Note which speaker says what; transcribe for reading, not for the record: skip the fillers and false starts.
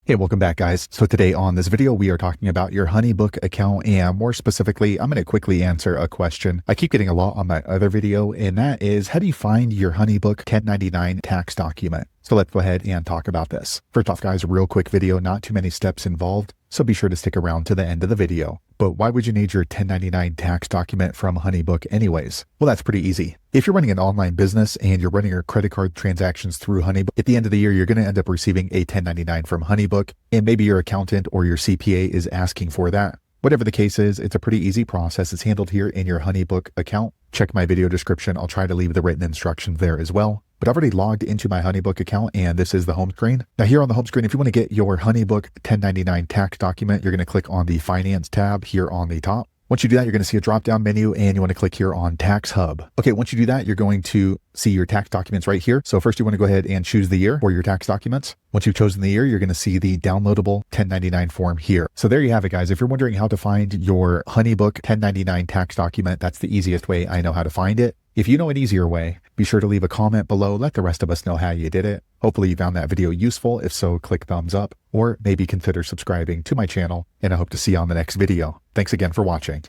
Speaker 1: Hey, welcome back, guys. So today on this video, we are talking about your HoneyBook account, and more specifically, I'm going to quickly answer a question I keep getting a lot on my other video, and that is, how do you find your HoneyBook 1099 tax document? So let's go ahead and talk about this. First off, guys, a real quick video, not too many steps involved, so be sure to stick around to the end of the video. But why would you need your 1099 tax document from HoneyBook anyways? Well, that's pretty easy. If you're running an online business and you're running your credit card transactions through HoneyBook, at the end of the year, you're going to end up receiving a 1099 from HoneyBook, and maybe your accountant or your CPA is asking for that. Whatever the case is, it's a pretty easy process. It's handled here in your HoneyBook account. Check my video description. I'll try to leave the written instructions there as well. But I've already logged into my HoneyBook account, and this is the home screen. Now here on the home screen, if you want to get your HoneyBook 1099 tax document, you're going to click on the Finance tab here on the top. Once you do that, you're going to see a drop-down menu, and you want to click here on Tax Hub. Okay, once you do that, you're going to see your tax documents right here. So first you want to go ahead and choose the year for your tax documents. Once you've chosen the year, you're going to see the downloadable 1099 form here. So there you have it, guys. If you're wondering how to find your HoneyBook 1099 tax document, that's the easiest way I know how to find it. If you know an easier way, be sure to leave a comment below. Let the rest of us know how you did it. Hopefully you found that video useful. If so, click thumbs up, or maybe consider subscribing to my channel, and I hope to see you on the next video. Thanks again for watching.